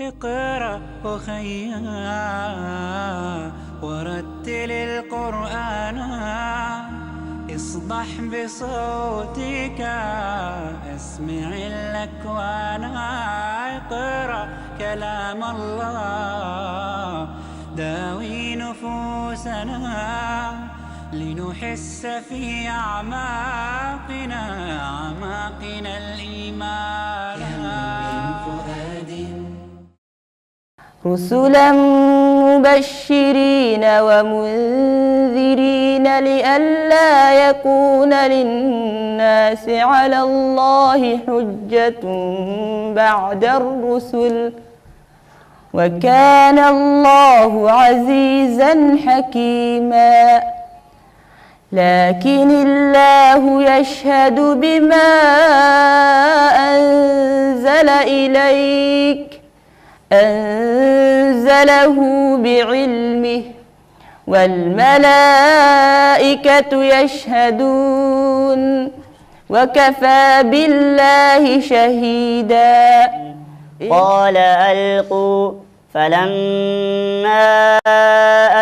اقرأ أخيا ورتل القرآن، اصبح بصوتك اسمع الأكوان. اقرأ كلام الله داوي نفوسنا، لنحس في أعماقنا الإيمان. رسلا مبشرين ومنذرين لئلا يكون للناس على الله حجة بعد الرسل، وكان الله عزيزا حكيما. لكن الله يشهد بما أنزل إليك، أنزله بعلمه، والملائكة يشهدون، وكفى بالله شهيدا. قال ألقوا، فلما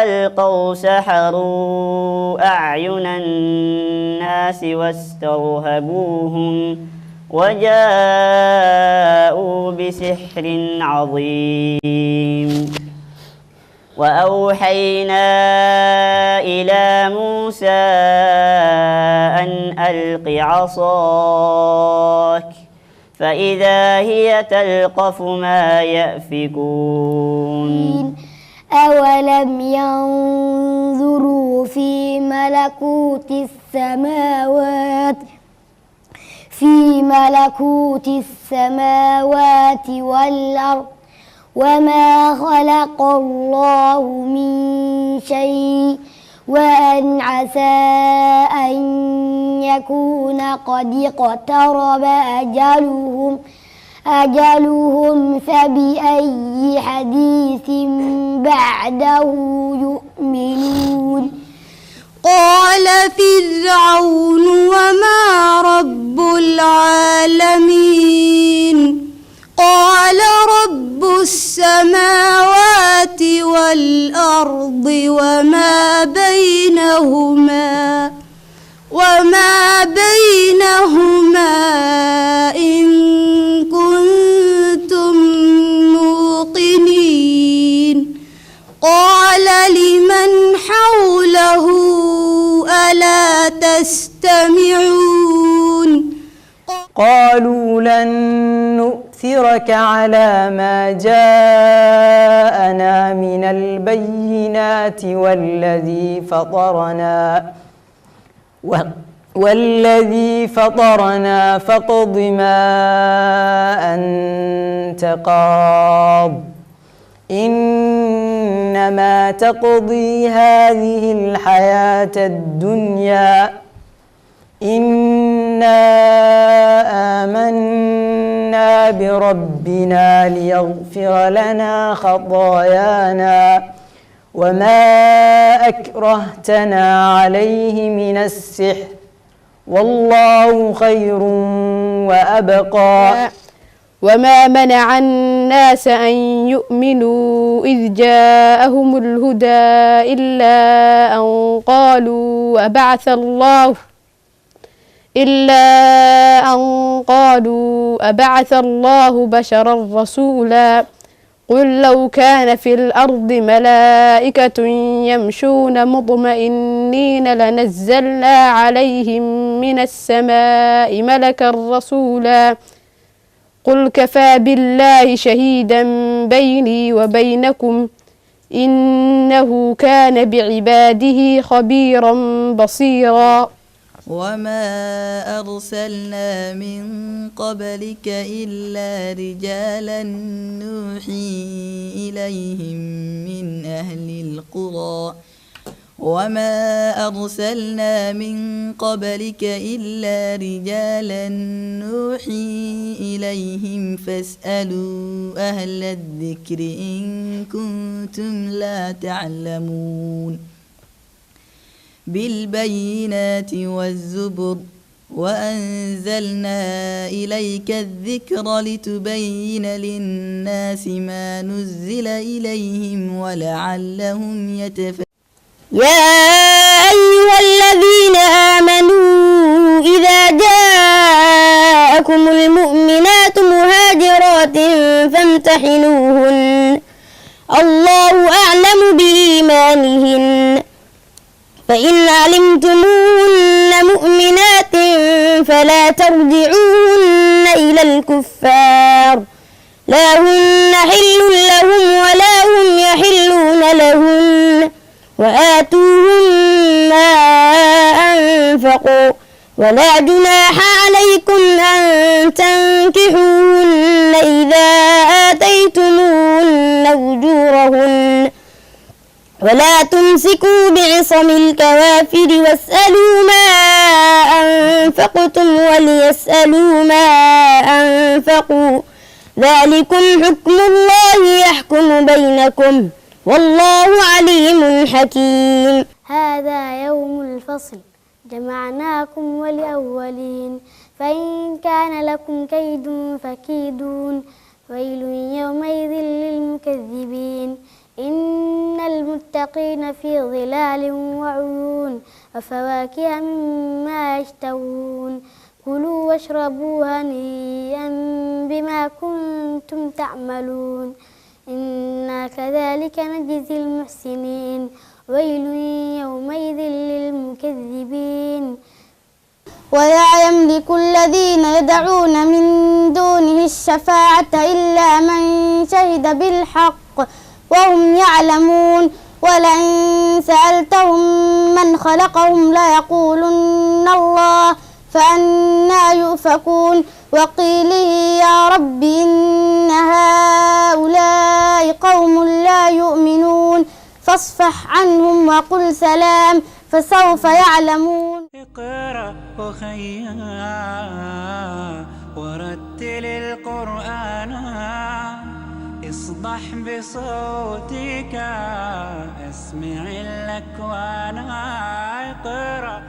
ألقوا سحروا أعين الناس واسترهبوهم وجاءوا بسحر عظيم. وأوحينا إلى موسى أن ألق عصاك، فإذا هي تلقف ما يأفكون. أولم ينظروا في ملكوت السماوات والأرض، وما خلق الله من شيء، وأن عسى أن يكون قد اقترب أجلهم فبأي حديث بعده يؤمنون. قال فرعون وما رب العالمين؟ قال رب السماوات والأرض وما بينهما إن كنتم موقنين. قال لمن حوله ألا تستمعون؟ قالوا لن نؤثرك على ما جاءنا من البينات والذي فطرنا فاقض ما أنت قاض، إنما تقضي هذه الحياة الدنيا، إنا آمنا بربنا ليغفر لنا خطايانا، وما أكرهتنا عليه من السحر، والله خير وأبقى. وما منع الناس أن يؤمنوا إذ جاءهم الهدى إلا أن قالوا أبعث الله بشرا رسولا. قل لو كان في الأرض ملائكة يمشون مطمئنين لنزلنا عليهم من السماء ملكا رسولا. قل كفى بالله شهيدا بيني وبينكم، إنه كان بعباده خبيرا بصيرا. وما أرسلنا من قبلك إلا رجالا نوحي إليهم من أهل القرى، فاسألوا أهل الذكر إن كنتم لا تعلمون. بالبينات والزبر وأنزلنا إليك الذكر لتبين للناس ما نزل إليهم ولعلهم يتفكرون. يا أيها الذين آمنوا إذا جاءكم المؤمنات مهاجرات فامتحنوهن الله أعلم بإيمانهن فإن علمتموهن مؤمنات فلا ترجعوهن إلى الكفار لا هن حل لهم ولا هم يحلون لهن وآتوهم ما أنفقوا ولا جناح عليكم أن تنكحوهن إذا آتيتموهن أجورهن ولا تمسكوا بعصم الكوافر واسألوا ما أنفقتم وليسألوا ما أنفقوا ذلكم حكم الله يحكم بينكم والله عليم حكيم. هذا يوم الفصل جمعناكم والأولين فإن كان لكم كيد فكيدون ويل يومئذ للمكذبين إن المتقين في ظلال وعيون وفواكه مما يشتهون كلوا واشربوا هنيئا بما كنتم تعملون إنا كذلك نجزي المحسنين ويل يومئذ للمكذبين. ولا يملك الذين يدعون من دونه الشفاعة إلا من شهد بالحق وهم يعلمون ولئن سألتهم من خلقهم ليقولن الله فأنى يؤفكون وقيله يا رب إن هؤلاء قوم لا يؤمنون فاصفح عنهم وقل سلام فسوف يعلمون. اقرأ أخيا ورتل القرآن اصدح بصوتك اسمع الأكوان اقرأ